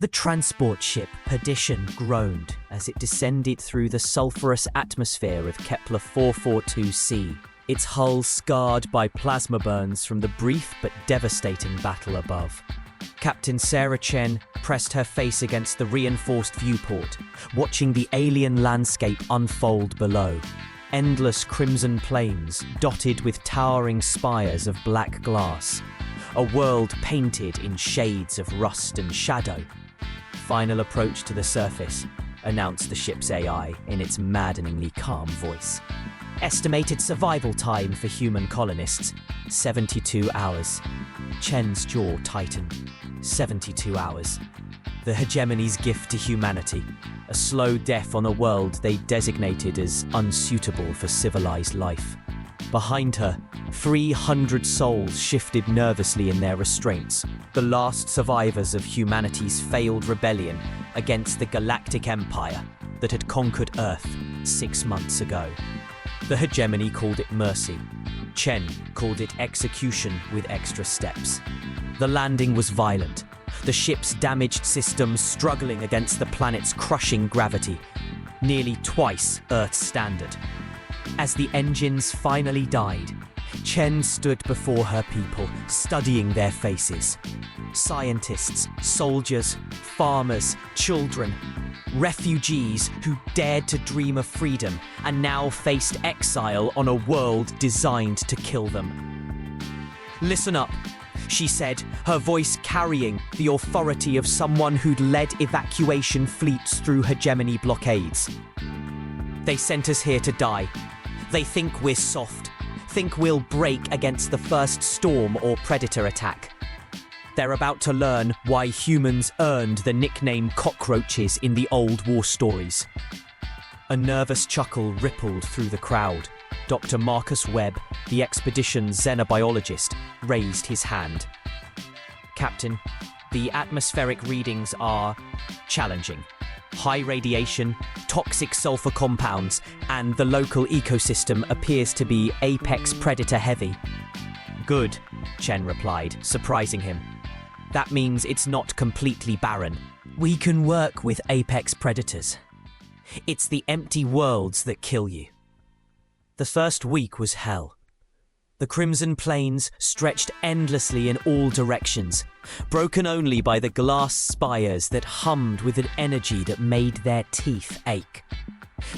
The transport ship Perdition groaned as it descended through the sulphurous atmosphere of Kepler 442c, its hull scarred by plasma burns from the brief but devastating battle above. Captain Sarah Chen pressed her face against the reinforced viewport, watching the alien landscape unfold below. Endless crimson plains dotted with towering spires of black glass. A world painted in shades of rust and shadow. Final approach to the surface, announced the ship's AI in its maddeningly calm voice. Estimated survival time for human colonists, 72 hours. Chen's jaw tightened. 72 hours. The hegemony's gift to humanity, a slow death on a world they designated as unsuitable for civilized life. Behind her, 300 souls shifted nervously in their restraints, the last survivors of humanity's failed rebellion against the galactic empire that had conquered Earth 6 months ago. The hegemony called it mercy. Chen called it execution with extra steps. The landing was violent, the ship's damaged systems struggling against the planet's crushing gravity, nearly twice Earth's standard. As the engines finally died, Chen stood before her people, studying their faces. Scientists, soldiers, farmers, children, refugees who dared to dream of freedom and now faced exile on a world designed to kill them. "Listen up," she said, her voice carrying the authority of someone who'd led evacuation fleets through hegemony blockades. "They sent us here to die. They think we're soft, think we'll break against the first storm or predator attack. They're about to learn why humans earned the nickname cockroaches in the old war stories." A nervous chuckle rippled through the crowd. Dr. Marcus Webb, the expedition's xenobiologist, raised his hand. "Captain, the atmospheric readings are challenging. High radiation, toxic sulfur compounds, and the local ecosystem appears to be apex predator heavy." "Good," Chen replied, surprising him. "That means it's not completely barren. We can work with apex predators. It's the empty worlds that kill you." The first week was hell. The crimson plains stretched endlessly in all directions, broken only by the glass spires that hummed with an energy that made their teeth ache.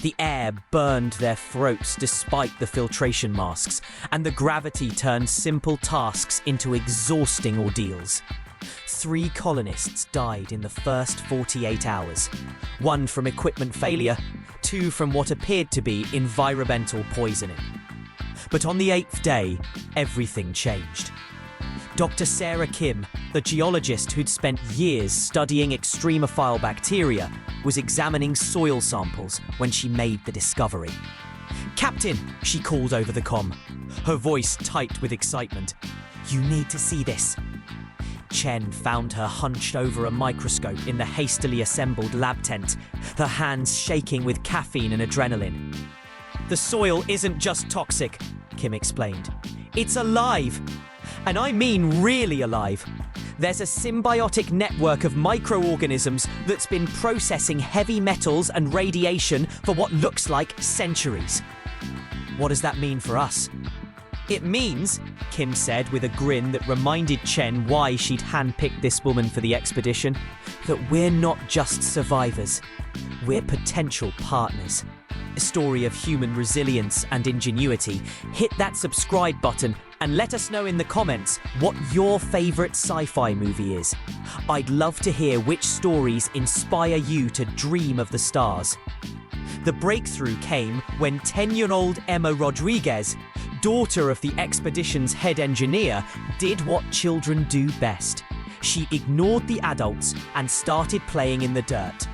The air burned their throats despite the filtration masks, and the gravity turned simple tasks into exhausting ordeals. 3 colonists died in the first 48 hours, 1 from equipment failure, 2 from what appeared to be environmental poisoning. But on the 8th day, everything changed. Dr. Sarah Kim, the geologist who'd spent years studying extremophile bacteria, was examining soil samples when she made the discovery. "Captain," she called over the comm, her voice tight with excitement. "You need to see this." Chen found her hunched over a microscope in the hastily assembled lab tent, her hands shaking with caffeine and adrenaline. "The soil isn't just toxic," Kim explained. "It's alive. And I mean really alive. There's a symbiotic network of microorganisms that's been processing heavy metals and radiation for what looks like centuries." "What does that mean for us?" "It means," Kim said with a grin that reminded Chen why she'd handpicked this woman for the expedition, "that we're not just survivors. We're potential partners." A story of human resilience and ingenuity. Hit that subscribe button and let us know in the comments what your favorite sci-fi movie is. I'd love to hear which stories inspire you to dream of the stars. The breakthrough came when 10-year-old Emma Rodriguez, daughter of the expedition's head engineer, did what children do best. She ignored the adults and started playing in the dirt.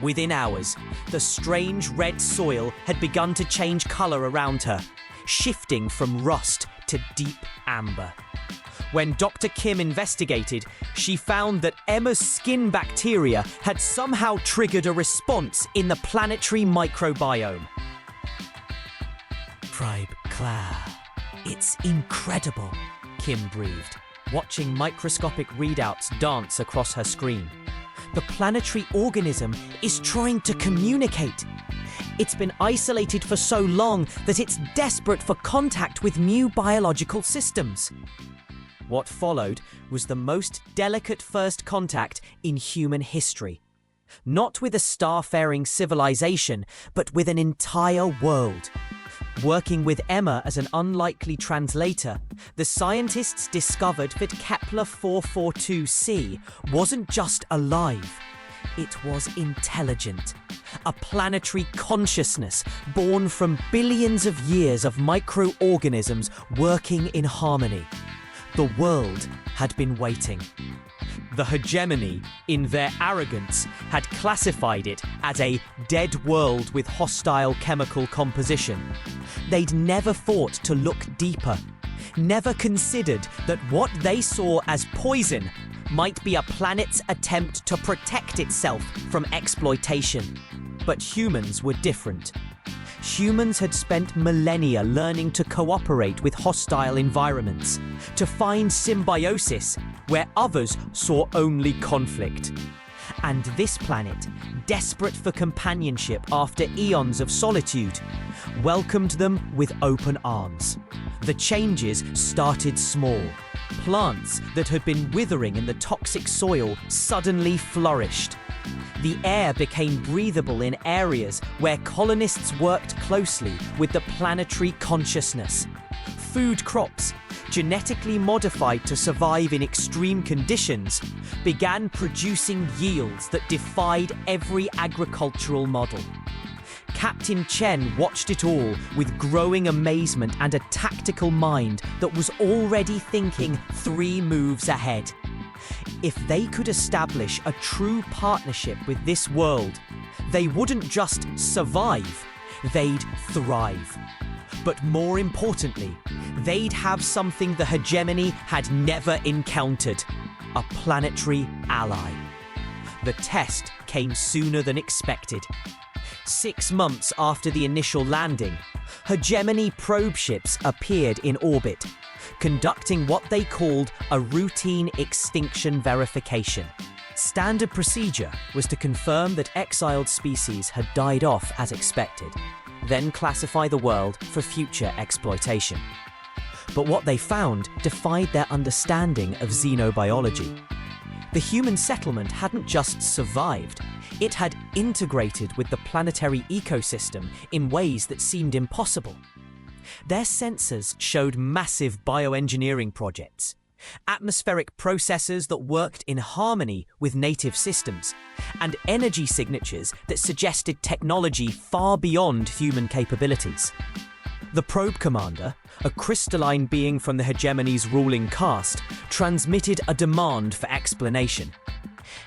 Within hours, the strange red soil had begun to change color around her, shifting from rust to deep amber. When Dr. Kim investigated, she found that Emma's skin bacteria had somehow triggered a response in the planetary microbiome. "Tribe Claire, it's incredible," Kim breathed, watching microscopic readouts dance across her screen. The planetary organism is trying to communicate. It's been isolated for so long that it's desperate for contact with new biological systems. What followed was the most delicate first contact in human history. Not with a starfaring civilization, but with an entire world. Working with Emma as an unlikely translator, the scientists discovered that Kepler 442c wasn't just alive, it was intelligent. A planetary consciousness born from billions of years of microorganisms working in harmony. The world had been waiting. The hegemony, in their arrogance, had classified it as a dead world with hostile chemical composition. They'd never thought to look deeper, never considered that what they saw as poison might be a planet's attempt to protect itself from exploitation. But humans were different. Humans had spent millennia learning to cooperate with hostile environments, to find symbiosis where others saw only conflict. And this planet, desperate for companionship after eons of solitude, welcomed them with open arms. The changes started small. Plants that had been withering in the toxic soil suddenly flourished. The air became breathable in areas where colonists worked closely with the planetary consciousness. Food crops, genetically modified to survive in extreme conditions, began producing yields that defied every agricultural model. Captain Chen watched it all with growing amazement and a tactical mind that was already thinking 3 moves ahead. If they could establish a true partnership with this world, they wouldn't just survive, they'd thrive. But more importantly, they'd have something the hegemony had never encountered: a planetary ally. The test came sooner than expected. 6 months after the initial landing, hegemony probe ships appeared in orbit, conducting what they called a routine extinction verification. Standard procedure was to confirm that exiled species had died off as expected, then classify the world for future exploitation. But what they found defied their understanding of xenobiology. The human settlement hadn't just survived, it had integrated with the planetary ecosystem in ways that seemed impossible. Their sensors showed massive bioengineering projects, atmospheric processors that worked in harmony with native systems, and energy signatures that suggested technology far beyond human capabilities. The probe commander, a crystalline being from the hegemony's ruling caste, transmitted a demand for explanation.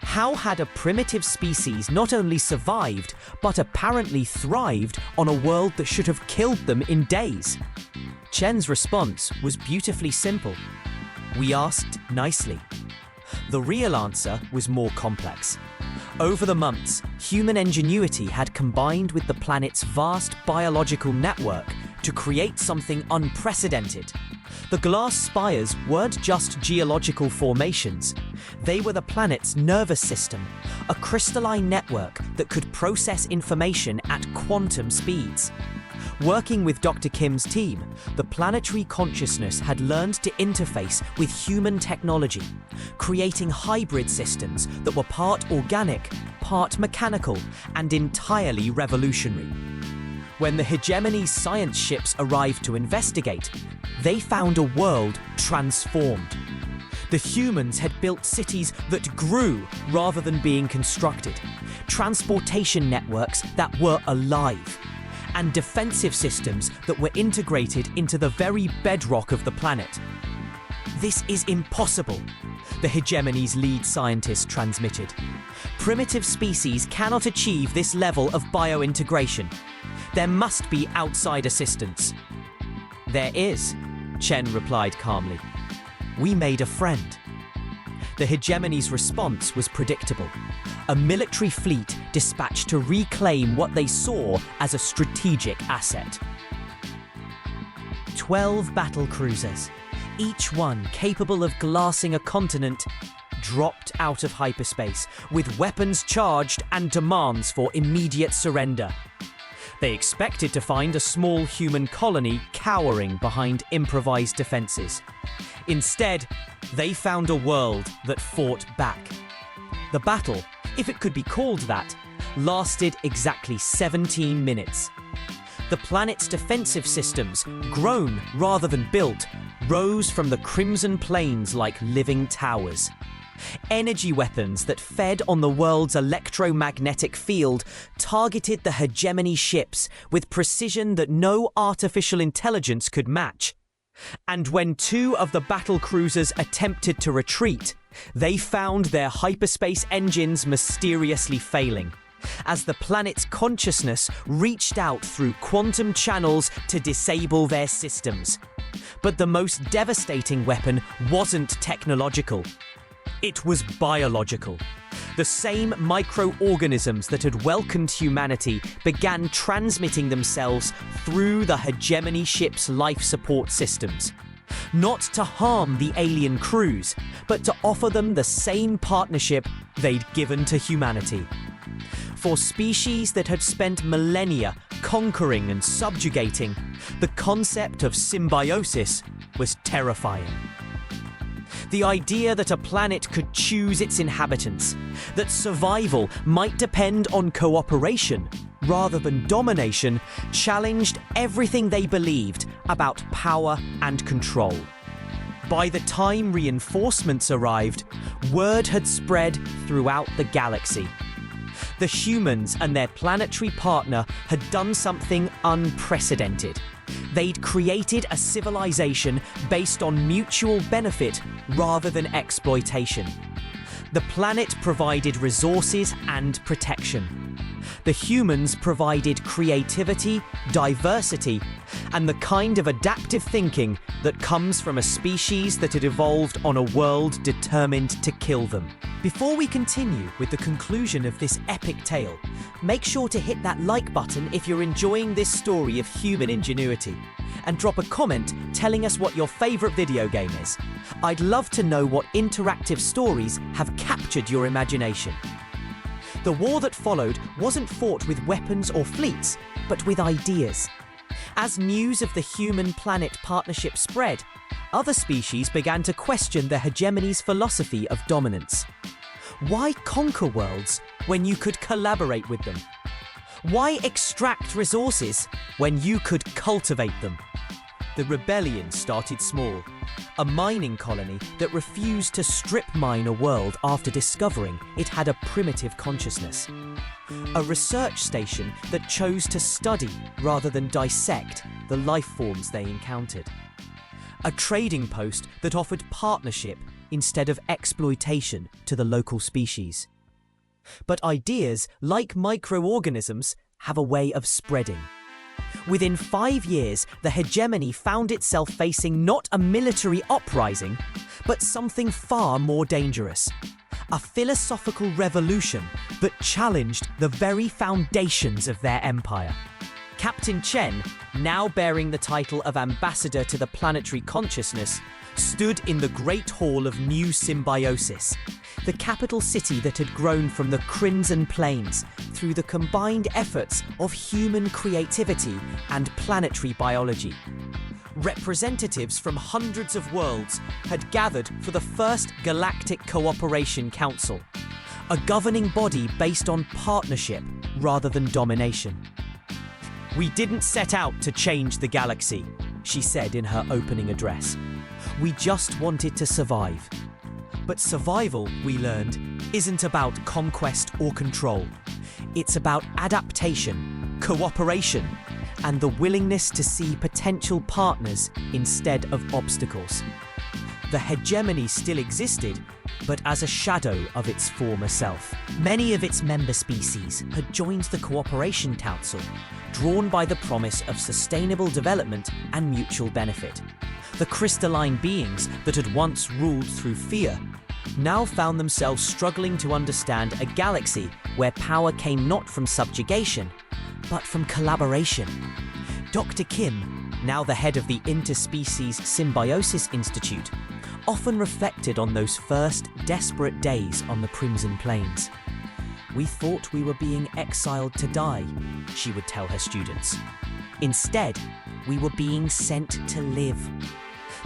How had a primitive species not only survived, but apparently thrived on a world that should have killed them in days? Chen's response was beautifully simple. We asked nicely. The real answer was more complex. Over the months, human ingenuity had combined with the planet's vast biological network to create something unprecedented. The glass spires weren't just geological formations. They were the planet's nervous system, a crystalline network that could process information at quantum speeds. Working with Dr. Kim's team, the planetary consciousness had learned to interface with human technology, creating hybrid systems that were part organic, part mechanical, and entirely revolutionary. When the hegemony's science ships arrived to investigate, they found a world transformed. The humans had built cities that grew rather than being constructed, transportation networks that were alive, and defensive systems that were integrated into the very bedrock of the planet. This is impossible, the hegemony's lead scientist transmitted. Primitive species cannot achieve this level of biointegration. There must be outside assistance. There is, Chen replied calmly. We made a friend. The hegemony's response was predictable. A military fleet dispatched to reclaim what they saw as a strategic asset. 12 battle cruisers, each one capable of glassing a continent, dropped out of hyperspace with weapons charged and demands for immediate surrender. They expected to find a small human colony cowering behind improvised defenses. Instead, they found a world that fought back. The battle, if it could be called that, lasted exactly 17 minutes. The planet's defensive systems, grown rather than built, rose from the crimson plains like living towers. Energy weapons that fed on the world's electromagnetic field targeted the hegemony ships with precision that no artificial intelligence could match. And when two of the battle cruisers attempted to retreat, they found their hyperspace engines mysteriously failing, as the planet's consciousness reached out through quantum channels to disable their systems. But the most devastating weapon wasn't technological. It was biological. The same microorganisms that had welcomed humanity began transmitting themselves through the hegemony ship's life support systems. Not to harm the alien crews, but to offer them the same partnership they'd given to humanity. For species that had spent millennia conquering and subjugating, the concept of symbiosis was terrifying. The idea that a planet could choose its inhabitants, that survival might depend on cooperation rather than domination, challenged everything they believed about power and control. By the time reinforcements arrived, word had spread throughout the galaxy. The humans and their planetary partner had done something unprecedented. They'd created a civilization based on mutual benefit rather than exploitation. The planet provided resources and protection. The humans provided creativity, diversity, and the kind of adaptive thinking that comes from a species that had evolved on a world determined to kill them. Before we continue with the conclusion of this epic tale, make sure to hit that like button if you're enjoying this story of human ingenuity, and drop a comment telling us what your favourite video game is. I'd love to know what interactive stories have captured your imagination. The war that followed wasn't fought with weapons or fleets, but with ideas. As news of the human-planet partnership spread, other species began to question the hegemony's philosophy of dominance. Why conquer worlds when you could collaborate with them? Why extract resources when you could cultivate them? The rebellion started small. A mining colony that refused to strip mine a world after discovering it had a primitive consciousness. A research station that chose to study rather than dissect the life forms they encountered. A trading post that offered partnership instead of exploitation to the local species. But ideas, like microorganisms, have a way of spreading. Within 5 years, the hegemony found itself facing not a military uprising, but something far more dangerous. A philosophical revolution that challenged the very foundations of their empire. Captain Chen, now bearing the title of Ambassador to the Planetary Consciousness, stood in the Great Hall of New Symbiosis, the capital city that had grown from the Crimson Plains through the combined efforts of human creativity and planetary biology. Representatives from hundreds of worlds had gathered for the first Galactic Cooperation Council, a governing body based on partnership rather than domination. "We didn't set out to change the galaxy," she said in her opening address. "We just wanted to survive." But survival, we learned, isn't about conquest or control. It's about adaptation, cooperation, and the willingness to see potential partners instead of obstacles. The hegemony still existed, but as a shadow of its former self. Many of its member species had joined the Cooperation Council, drawn by the promise of sustainable development and mutual benefit. The crystalline beings that had once ruled through fear now found themselves struggling to understand a galaxy where power came not from subjugation, but from collaboration. Dr. Kim, now the head of the Interspecies Symbiosis Institute, often reflected on those first desperate days on the Crimson Plains. "We thought we were being exiled to die," she would tell her students. "Instead, we were being sent to live.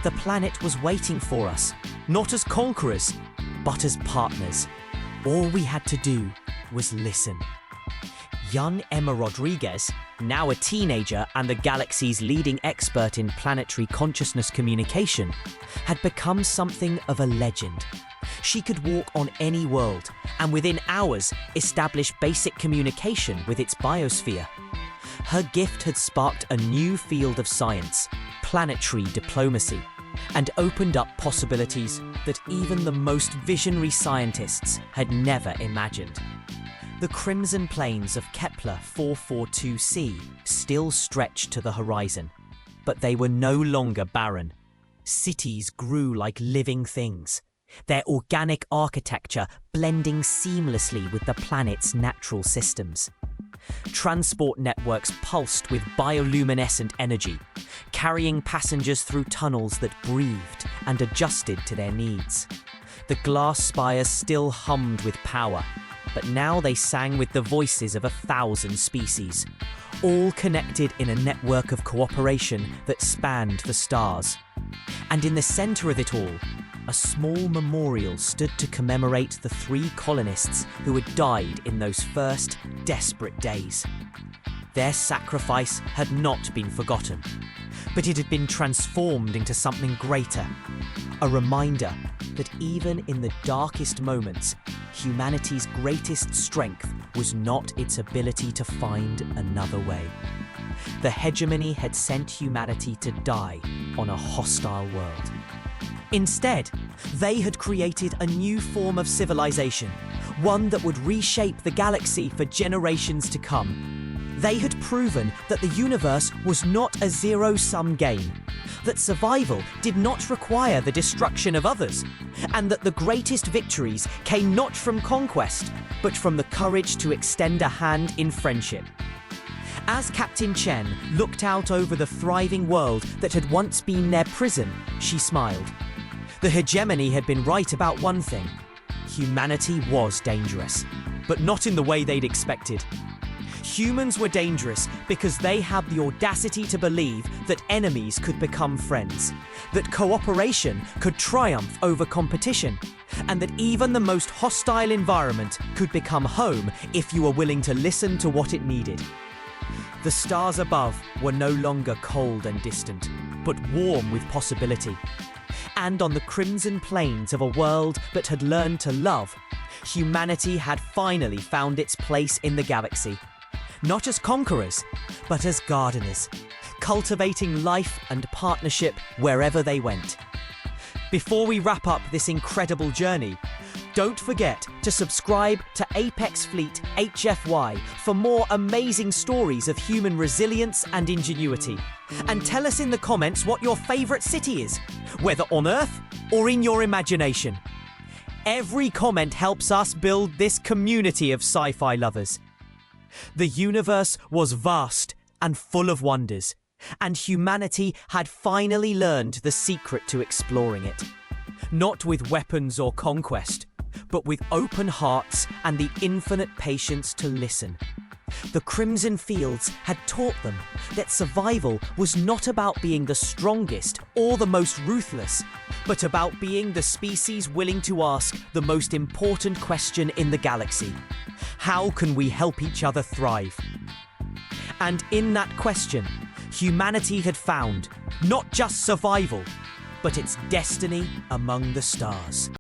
The planet was waiting for us, not as conquerors, but as partners. All we had to do was listen." Young Emma Rodriguez, now a teenager and the galaxy's leading expert in planetary consciousness communication, had become something of a legend. She could walk on any world and within hours establish basic communication with its biosphere. Her gift had sparked a new field of science, planetary diplomacy, and opened up possibilities that even the most visionary scientists had never imagined. The Crimson Plains of Kepler 442c still stretched to the horizon, but they were no longer barren. Cities grew like living things, their organic architecture blending seamlessly with the planet's natural systems. Transport networks pulsed with bioluminescent energy, carrying passengers through tunnels that breathed and adjusted to their needs. The glass spires still hummed with power, but now they sang with the voices of 1,000 species, all connected in a network of cooperation that spanned the stars. And in the center of it all, a small memorial stood to commemorate the 3 colonists who had died in those first desperate days. Their sacrifice had not been forgotten, but it had been transformed into something greater, a reminder that even in the darkest moments, humanity's greatest strength was not its ability to find another way. The hegemony had sent humanity to die on a hostile world. Instead, they had created a new form of civilization, one that would reshape the galaxy for generations to come. They had proven that the universe was not a zero-sum game, that survival did not require the destruction of others, and that the greatest victories came not from conquest, but from the courage to extend a hand in friendship. As Captain Chen looked out over the thriving world that had once been their prison, she smiled. The hegemony had been right about one thing. Humanity was dangerous, but not in the way they'd expected. Humans were dangerous because they had the audacity to believe that enemies could become friends, that cooperation could triumph over competition, and that even the most hostile environment could become home if you were willing to listen to what it needed. The stars above were no longer cold and distant, but warm with possibility. And on the Crimson Plains of a world that had learned to love, humanity had finally found its place in the galaxy. Not as conquerors, but as gardeners, cultivating life and partnership wherever they went. Before we wrap up this incredible journey, don't forget to subscribe to Apex Fleet HFY for more amazing stories of human resilience and ingenuity. And tell us in the comments what your favourite city is, whether on Earth or in your imagination. Every comment helps us build this community of sci-fi lovers. The universe was vast and full of wonders, and humanity had finally learned the secret to exploring it. Not with weapons or conquest, but with open hearts and the infinite patience to listen. The Crimson Fields had taught them that survival was not about being the strongest or the most ruthless, but about being the species willing to ask the most important question in the galaxy. How can we help each other thrive? And in that question, humanity had found not just survival, but its destiny among the stars.